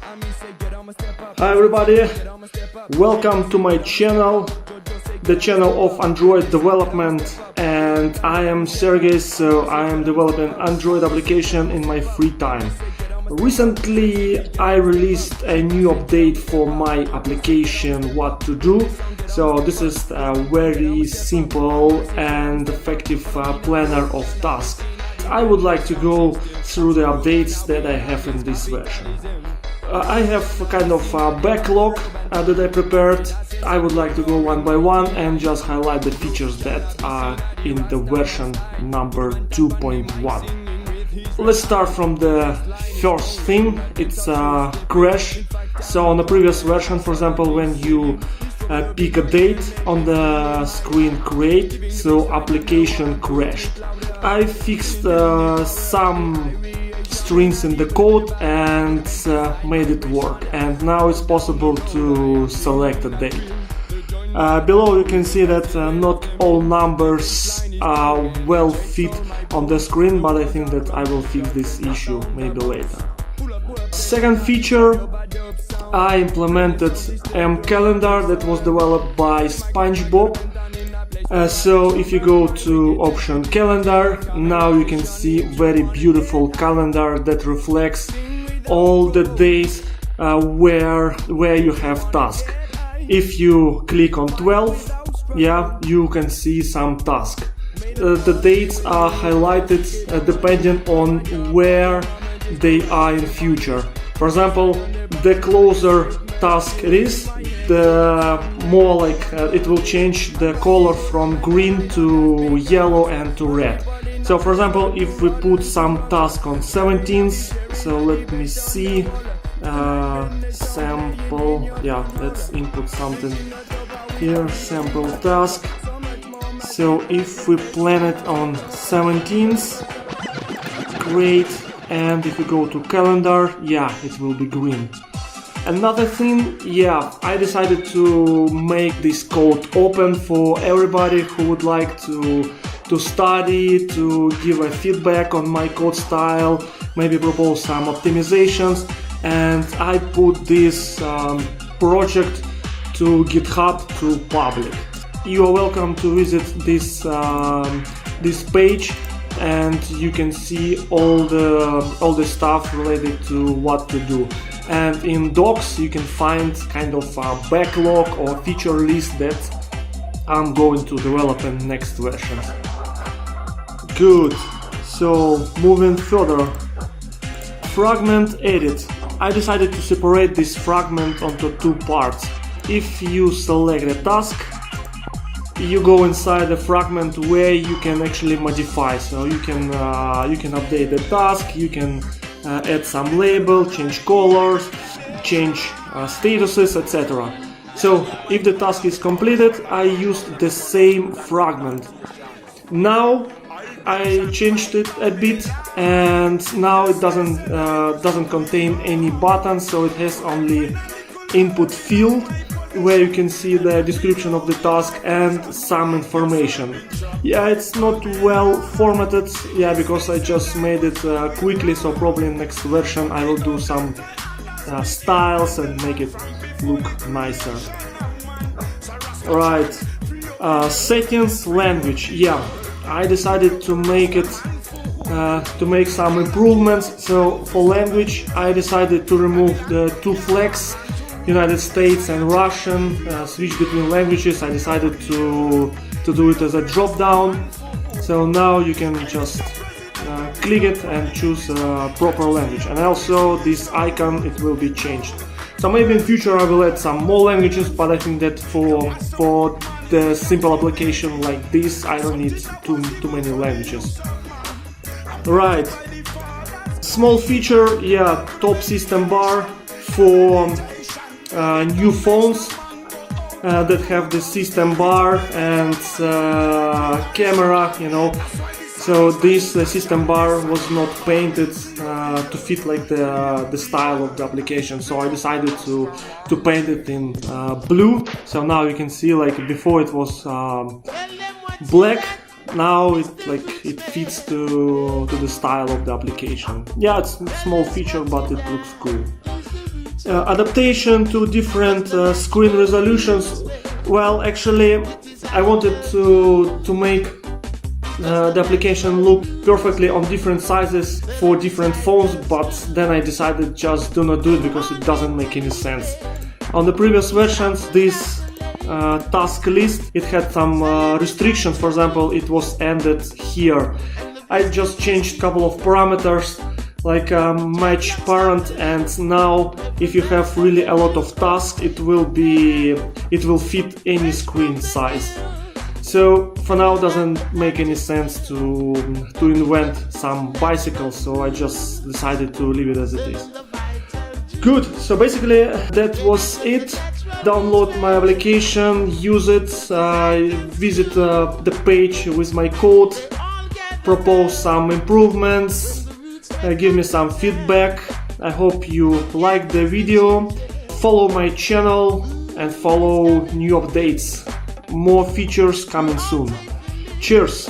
Hi everybody, welcome to my channel, the channel of Android development, and I am Sergey, so I am developing Android application in my free time. Recently I released a new update for my application WhatTODO, so this is a very simple and effective planner of tasks. I would like to go through the updates that I have in this version. I have a kind of backlog that I prepared. I would like to go one by one and just highlight the features that are in the version number 2.1. Let's start from the first thing. It's crash. So on the previous version, for example, when you pick a date on the screen create, so application crashed. I fixed some strings in the code and made it work, and now it's possible to select a date. Below you can see that not all numbers are well fit on the screen, but I think that I will fix this issue maybe later. Second feature, I implemented calendar that was developed by SpongeBob. So if you go to option calendar, now you can see very beautiful calendar that reflects all the days where you have task. If you click on 12, you can see some task. The dates are highlighted depending on where they are in future. For example, the closer task it is, the more like it will change the color from green to yellow and to red. So for example, if we put some task on 17th, so let me see, sample, let's input something here, sample task. So if we plan it on 17th, great, and if we go to calendar, it will be green. Another thing, I decided to make this code open for everybody who would like to study, to give a feedback on my code style, maybe propose some optimizations, and I put this project to GitHub to public. You are welcome to visit this page, and you can see all the stuff related to WhatTODO. And in docs you can find kind of a backlog or feature list that I'm going to develop in next version. Good. So moving further, fragment edit. I decided to separate this fragment onto two parts. If you select a task, you go inside the fragment where you can actually modify. So you can update the task, you can add some label, change colors, change statuses, etc. So if the task is completed, I used the same fragment. Now I changed it a bit, and now it doesn't contain any buttons, so it has only input field where you can see the description of the task and some information. It's not well formatted, because I just made it quickly, so probably in next version I will do some styles and make it look nicer. Right, settings, language. I decided to make it to make some improvements. So for language I decided to remove the two flags, United States and Russian, switch between languages. I decided to do it as a drop down, so now you can just click it and choose a proper language, and also this icon, it will be changed. So maybe in future I will add some more languages, but I think that for the simple application like this I don't need too many languages. Right, small feature, top system bar for new phones that have the system bar and camera, So this system bar was not painted to fit like the style of the application, so I decided to paint it in blue. So now you can see, like before it was black, now it fits to the style of the application. Yeah, it's a small feature, but it looks cool. Adaptation to different screen resolutions. Well, actually, I wanted to make the application look perfectly on different sizes for different phones, but then I decided just do not do it because it doesn't make any sense. On the previous versions, this task list, it had some restrictions. For example, it was ended here. I just changed a couple of parameters like match parent, and now if you have really a lot of tasks, it will fit any screen size. So for now it doesn't make any sense to invent some bicycles, so I just decided to leave it as it is. Good, so basically that was it. Download my application, use it, visit the page with my code, propose some improvements, give me some feedback. I hope you liked the video. Follow my channel and follow new updates. More features coming soon. Cheers!